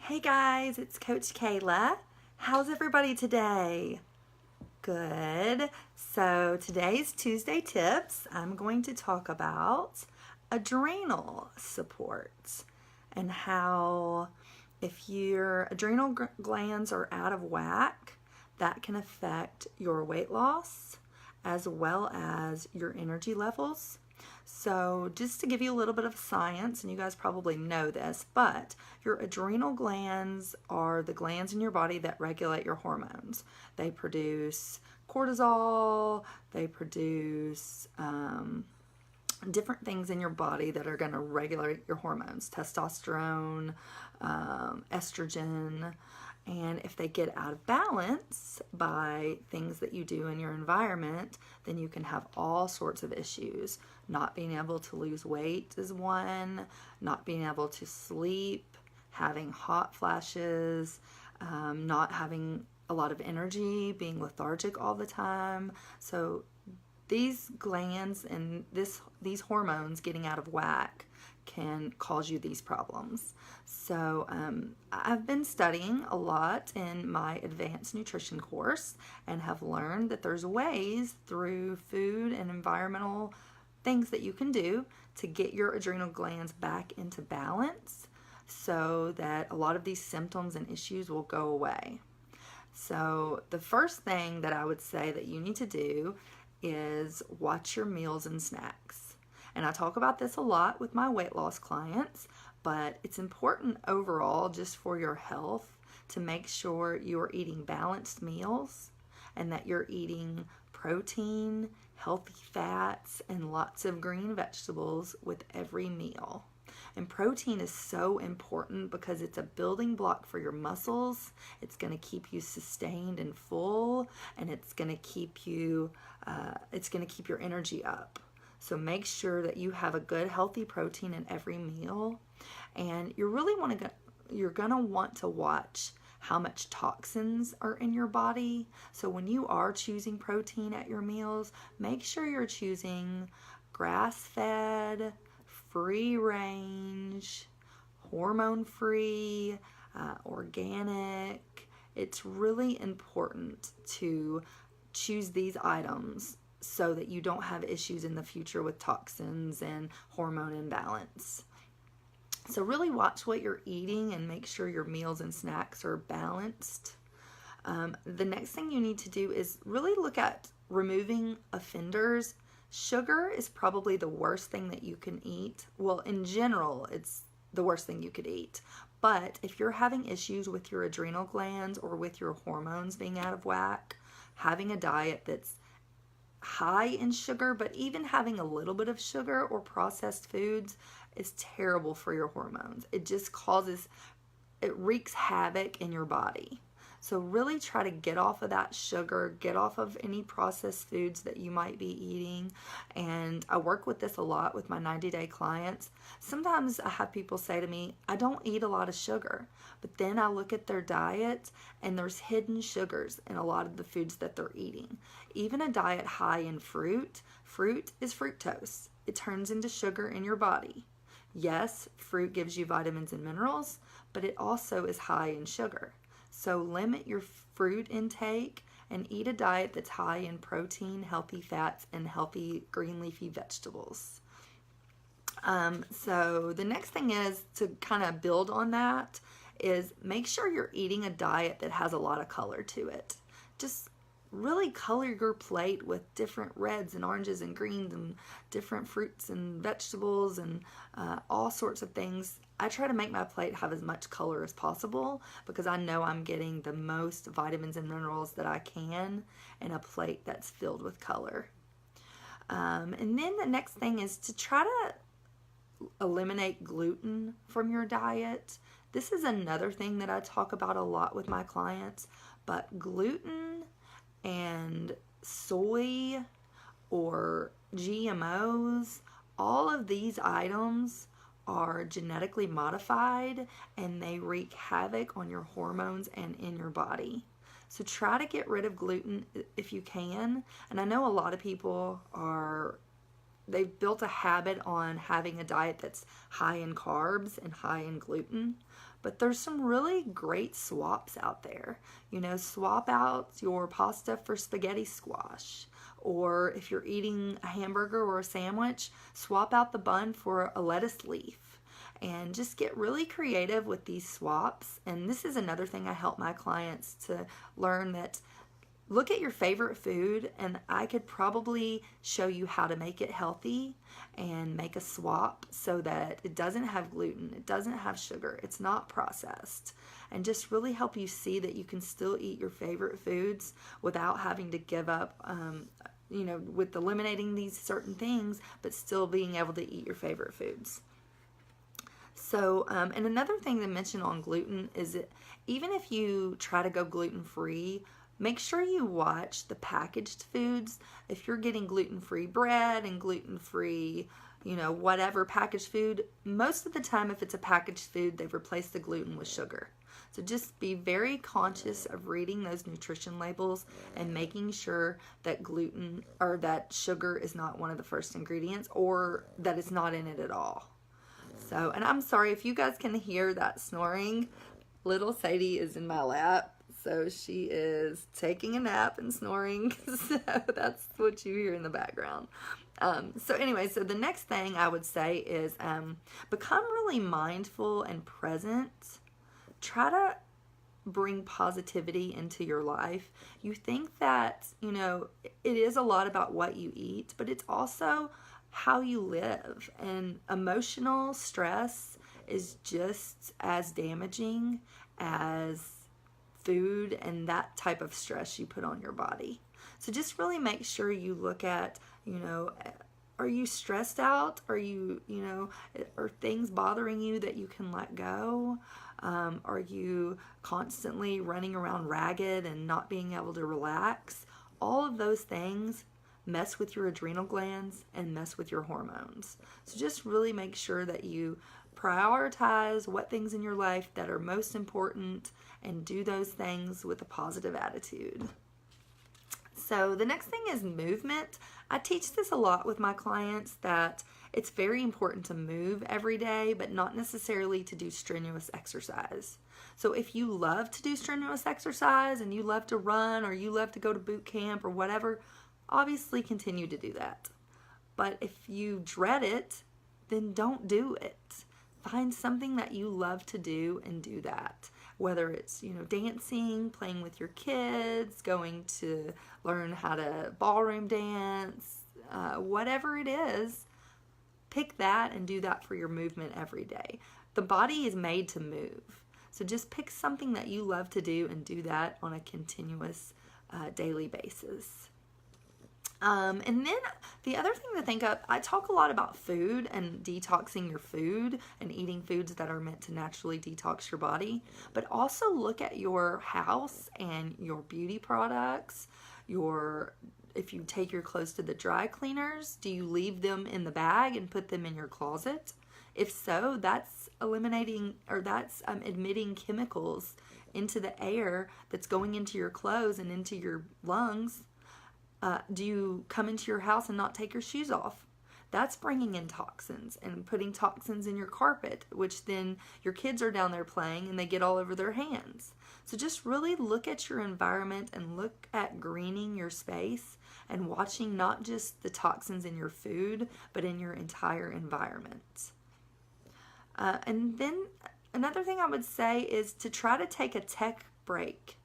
Hey guys, it's Coach Kayla. How's everybody today? Good. So today's Tuesday tips, I'm going to talk about adrenal support and how if your adrenal glands are out of whack, that can affect your weight loss as well as your energy levels. So just to give you a little bit of science, and you guys probably know this, but your adrenal glands are the glands in your body that regulate your hormones. They produce cortisol, they produce different things in your body that are going to regulate your hormones, testosterone, estrogen. And if they get out of balance by things that you do in your environment, then you can have all sorts of issues. Not being able to lose weight is one, not being able to sleep, having hot flashes, not having a lot of energy, being lethargic all the time. So these glands and these hormones getting out of whack can cause you these problems. So I've been studying a lot in my advanced nutrition course and have learned that there's ways through food and environmental things that you can do to get your adrenal glands back into balance so that a lot of these symptoms and issues will go away. So the first thing that I would say that you need to do is watch your meals and snacks. And I talk about this a lot with my weight loss clients, but it's important overall just for your health to make sure you're eating balanced meals and that you're eating protein, healthy fats, and lots of green vegetables with every meal. And protein is so important because it's a building block for your muscles. It's going to keep you sustained and full, and it's going to keep your energy up. So make sure that you have a good healthy protein in every meal, and you're gonna want to watch how much toxins are in your body. So when you are choosing protein at your meals, make sure you're choosing grass-fed, free-range, hormone-free, organic. It's really important to choose these items so that you don't have issues in the future with toxins and hormone imbalance. So really watch what you're eating and make sure your meals and snacks are balanced. The next thing you need to do is really look at removing offenders. Sugar is probably the worst thing that you can eat. Well, in general, it's the worst thing you could eat. But if you're having issues with your adrenal glands or with your hormones being out of whack, having a diet that's high in sugar, but even having a little bit of sugar or processed foods is terrible for your hormones. It wreaks havoc in your body. So really try to get off of that sugar, get off of any processed foods that you might be eating. And I work with this a lot with my 90-day clients. Sometimes I have people say to me, I don't eat a lot of sugar, but then I look at their diet and there's hidden sugars in a lot of the foods that they're eating. Even a diet high in fruit is fructose. It turns into sugar in your body. Yes, fruit gives you vitamins and minerals, but it also is high in sugar. So limit your fruit intake and eat a diet that's high in protein, healthy fats, and healthy green leafy vegetables. So the next thing is to kind of build on that is make sure you're eating a diet that has a lot of color to it. Just really color your plate with different reds and oranges and greens and different fruits and vegetables and all sorts of things. I try to make my plate have as much color as possible because I know I'm getting the most vitamins and minerals that I can in a plate that's filled with color. And then the next thing is to try to eliminate gluten from your diet. This is another thing that I talk about a lot with my clients, but gluten and soy or GMOs, all of these items are genetically modified and they wreak havoc on your hormones and in your body. So try to get rid of gluten if you can. And I know a lot of people are they've built a habit on having a diet that's high in carbs and high in gluten. But there's some really great swaps out there. You know, swap out your pasta for spaghetti squash. Or if you're eating a hamburger or a sandwich, swap out the bun for a lettuce leaf. And just get really creative with these swaps. And this is another thing I help my clients to learn, that look at your favorite food, and I could probably show you how to make it healthy and make a swap so that it doesn't have gluten, it doesn't have sugar, it's not processed, and just really help you see that you can still eat your favorite foods without having to give up, you know, with eliminating these certain things, but still being able to eat your favorite foods. So, and another thing to mention on gluten is that even if you try to go gluten-free, make sure you watch the packaged foods. If you're getting gluten-free bread and gluten-free, you know, whatever packaged food, most of the time if it's a packaged food, they've replaced the gluten with sugar. So just be very conscious of reading those nutrition labels and making sure that gluten or that sugar is not one of the first ingredients, or that it's not in it at all. So, and I'm sorry if you guys can hear that snoring. Little Sadie is in my lap. So she is taking a nap and snoring. So that's what you hear in the background. So anyway, so the next thing I would say is become really mindful and present. Try to bring positivity into your life. You think that, you know, it is a lot about what you eat, but it's also how you live. And emotional stress is just as damaging as food and that type of stress you put on your body. So just really make sure you look at, you know, are you stressed out? Are you, you know, are things bothering you that you can let go? Are you constantly running around ragged and not being able to relax? All of those things mess with your adrenal glands and mess with your hormones. So just really make sure that you prioritize what things in your life that are most important and do those things with a positive attitude. So the next thing is movement. I teach this a lot with my clients, that it's very important to move every day, but not necessarily to do strenuous exercise. So if you love to do strenuous exercise and you love to run or you love to go to boot camp or whatever, obviously continue to do that. But if you dread it, then don't do it. Find something that you love to do and do that. Whether it's, you know, dancing, playing with your kids, going to learn how to ballroom dance, whatever it is, pick that and do that for your movement every day. The body is made to move. So just pick something that you love to do and do that on a continuous daily basis. And then the other thing to think of, I talk a lot about food and detoxing your food and eating foods that are meant to naturally detox your body, but also look at your house and your beauty products. If you take your clothes to the dry cleaners, do you leave them in the bag and put them in your closet? If so, that's eliminating, or that's emitting chemicals into the air that's going into your clothes and into your lungs. Do you come into your house and not take your shoes off? That's bringing in toxins and putting toxins in your carpet, which then your kids are down there playing and they get all over their hands. So just really look at your environment and look at greening your space and watching not just the toxins in your food, but in your entire environment. And then another thing I would say is to try to take a tech break.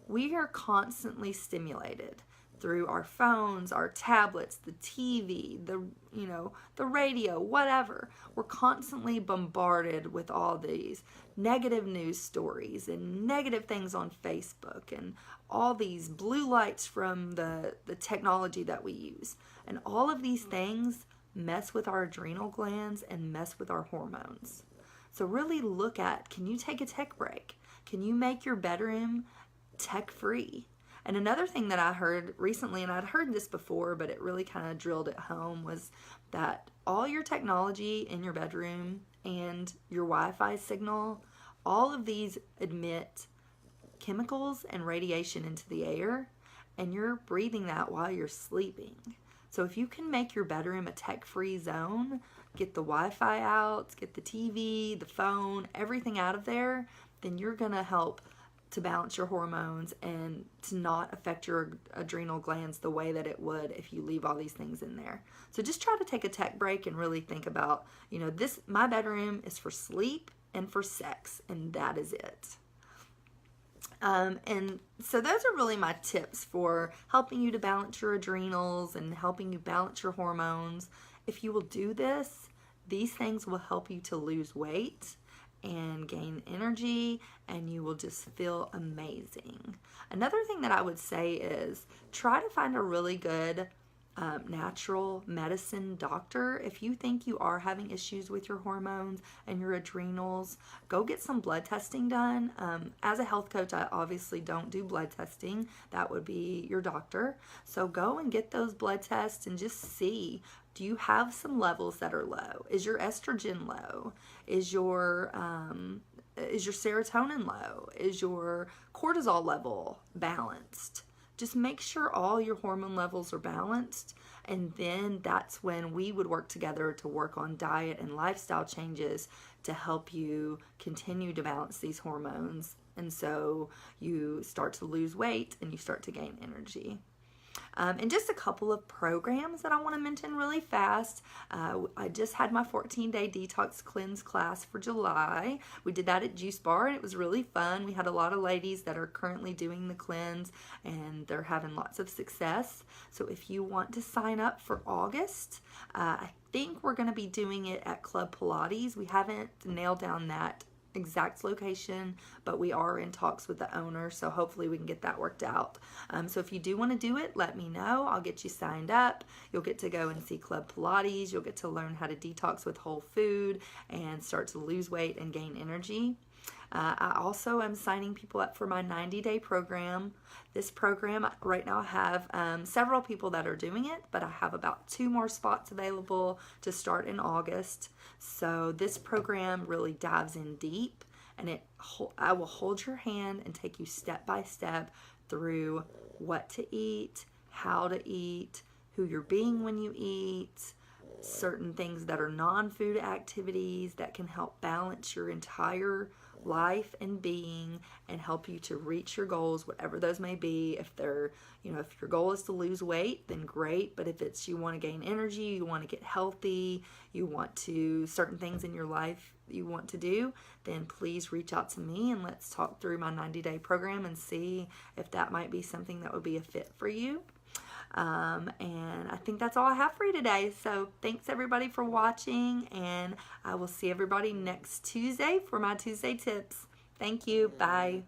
We are constantly stimulated through our phones, our tablets, the TV, the radio, whatever. We're constantly bombarded with all these negative news stories and negative things on Facebook and all these blue lights from the technology that we use. And all of these things mess with our adrenal glands and mess with our hormones. So really look at, can you take a tech break? Can you make your bedroom tech-free? And another thing that I heard recently, and I'd heard this before, but it really kind of drilled it home, was that all your technology in your bedroom and your Wi-Fi signal, all of these emit chemicals and radiation into the air, and you're breathing that while you're sleeping. So if you can make your bedroom a tech-free zone, get the Wi-Fi out, get the TV, the phone, everything out of there, then you're going to help to balance your hormones and to not affect your adrenal glands the way that it would if you leave all these things in there. So just try to take a tech break and really think about, my bedroom is for sleep and for sex, and that is it. And so those are really my tips for helping you to balance your adrenals and helping you balance your hormones. If you will do this, these things will help you to lose weight and gain energy, and you will just feel amazing. Another thing that I would say is try to find a really good natural medicine doctor. If you think you are having issues with your hormones and your adrenals, go get some blood testing done. As a health coach, I obviously don't do blood testing. That would be your doctor. So go and get those blood tests and just see, do you have some levels that are low? Is your estrogen low? Is your serotonin low? Is your cortisol level balanced? Just make sure all your hormone levels are balanced, and then that's when we would work together to work on diet and lifestyle changes to help you continue to balance these hormones, and so you start to lose weight and you start to gain energy. And just a couple of programs that I want to mention really fast. I just had my 14-day detox cleanse class for July. We did that at Juice Bar, and it was really fun. We had a lot of ladies that are currently doing the cleanse, and they're having lots of success. So if you want to sign up for August, I think we're going to be doing it at Club Pilates. We haven't nailed down that exact location, but we are in talks with the owner, so hopefully we can get that worked out. So if you do want to do it, let me know. I'll get you signed up. You'll get to go and see Club Pilates. You'll get to learn how to detox with whole food and start to lose weight and gain energy. I also am signing people up for my 90-day program. This program, right now I have several people that are doing it, but I have about 2 more spots available to start in August. So this program really dives in deep, and I will hold your hand and take you step by step through what to eat, how to eat, who you're being when you eat, certain things that are non-food activities that can help balance your entire life and being and help you to reach your goals, whatever those may be. If they're, if your goal is to lose weight, then great. But if it's you want to gain energy, you want to get healthy, you want to, certain things in your life you want to do, then please reach out to me and let's talk through my 90-day program and see if that might be something that would be a fit for you. And I think that's all I have for you today. So thanks everybody for watching, and I will see everybody next Tuesday for my Tuesday tips. Thank you. Bye.